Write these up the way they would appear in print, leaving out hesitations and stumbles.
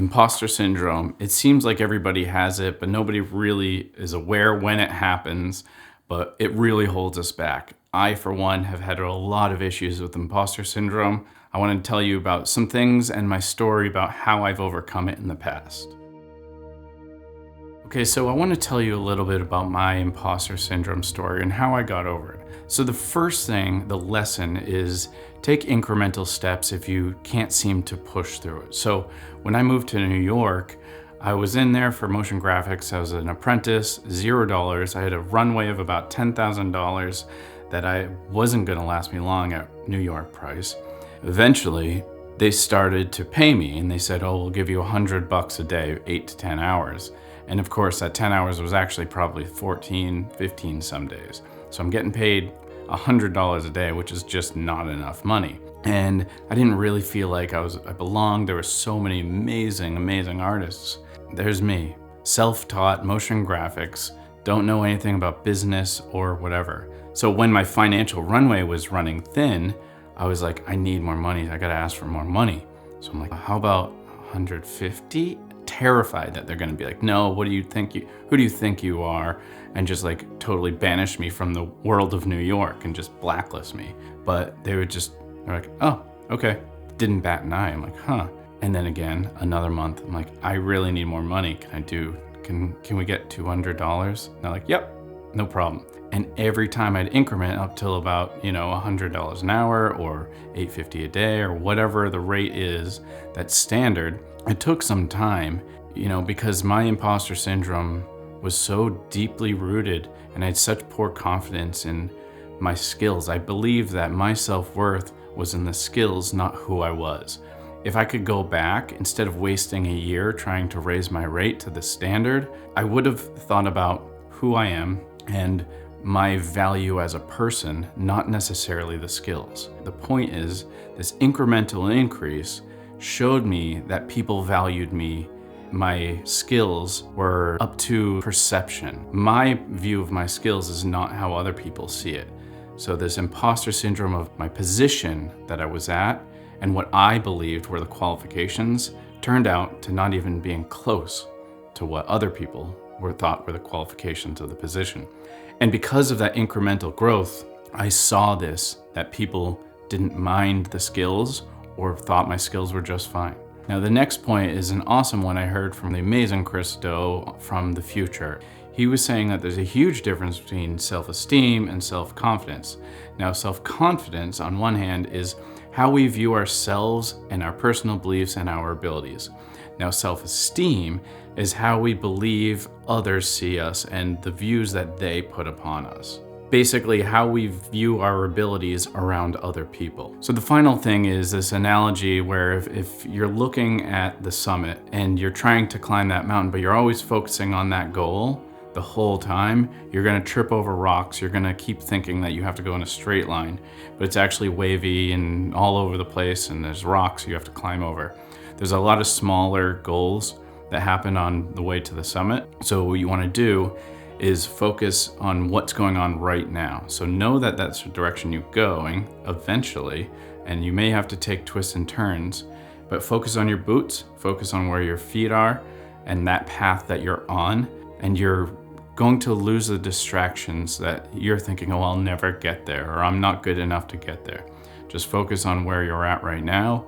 Imposter syndrome. It seems like everybody has it, but nobody really is aware when it happens, but it really holds us back. I, for one, have had a lot of issues with imposter syndrome. I want to tell you about some things and my story about how I've overcome it in the past. Okay, so I want to tell you a little bit about my imposter syndrome story and how I got over it. So the first thing, the lesson is take incremental steps if you can't seem to push through it. So when I moved to New York, I was in there for motion graphics. I was an apprentice, $0. I had a runway of about $10,000 that I wasn't gonna last me long at New York price. Eventually, they started to pay me and they said, oh, we'll give you $100 a day, 8 to 10 hours. And of course, that 10 hours was actually probably 14, 15 some days. So I'm getting paid $100 a day, which is just not enough money. And I didn't really feel like I belonged. There were so many amazing artists. There's me, self-taught motion graphics, don't know anything about business or whatever. So when my financial runway was running thin, I was like, I need more money. I gotta ask for more money. So I'm like, how about 150? Terrified that they're gonna be like, no, who do you think you are? And just like totally banish me from the world of New York and just blacklist me. But they're like, oh, okay. Didn't bat an eye. I'm like, huh. And then again, another month, I'm like, I really need more money. Can we get $200? And they're like, yep, no problem. And every time I'd increment up till about, $100 an hour or $850 a day or whatever the rate is that's standard. It took some time, because my imposter syndrome was so deeply rooted and I had such poor confidence in my skills. I believed that my self-worth was in the skills, not who I was. If I could go back, instead of wasting a year trying to raise my rate to the standard, I would have thought about who I am and my value as a person, not necessarily the skills. The point is, this incremental increase showed me that people valued me. My skills were up to perception. My view of my skills is not how other people see it. So this imposter syndrome of my position that I was at and what I believed were the qualifications turned out to not even being close to what other people thought were the qualifications of the position. And because of that incremental growth, I saw that people didn't mind the skills or thought my skills were just fine. Now, the next point is an awesome one I heard from the amazing Chris Doe from the future. He was saying that there's a huge difference between self-esteem and self-confidence. Now, self-confidence, on one hand, is how we view ourselves and our personal beliefs and our abilities. Now, self-esteem is how we believe others see us and the views that they put upon us. Basically, how we view our abilities around other people. So the final thing is this analogy where if you're looking at the summit and you're trying to climb that mountain, but you're always focusing on that goal the whole time, you're gonna trip over rocks. You're gonna keep thinking that you have to go in a straight line, but it's actually wavy and all over the place and there's rocks you have to climb over. There's a lot of smaller goals that happen on the way to the summit. So what you wanna do is focus on what's going on right now. So know that that's the direction you're going eventually, and you may have to take twists and turns, but focus on your boots, focus on where your feet are and that path that you're on, and you're going to lose the distractions that you're thinking, oh, I'll never get there, or I'm not good enough to get there. Just focus on where you're at right now.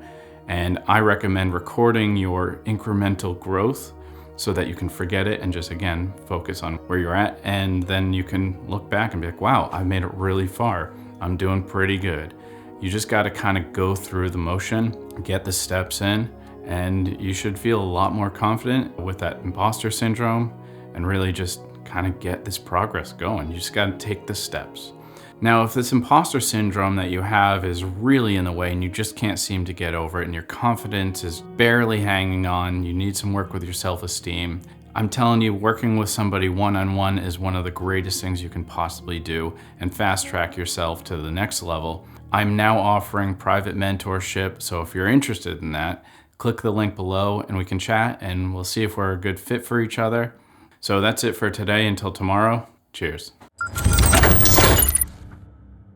And I recommend recording your incremental growth so that you can forget it and just, again, focus on where you're at. And then you can look back and be like, wow, I made it really far. I'm doing pretty good. You just got to kind of go through the motion, get the steps in, and you should feel a lot more confident with that imposter syndrome and really just kind of get this progress going. You just got to take the steps. Now, if this imposter syndrome that you have is really in the way and you just can't seem to get over it and your confidence is barely hanging on, you need some work with your self-esteem, I'm telling you, working with somebody one-on-one is one of the greatest things you can possibly do and fast track yourself to the next level. I'm now offering private mentorship, so if you're interested in that, click the link below and we can chat and we'll see if we're a good fit for each other. So that's it for today. Until tomorrow, cheers.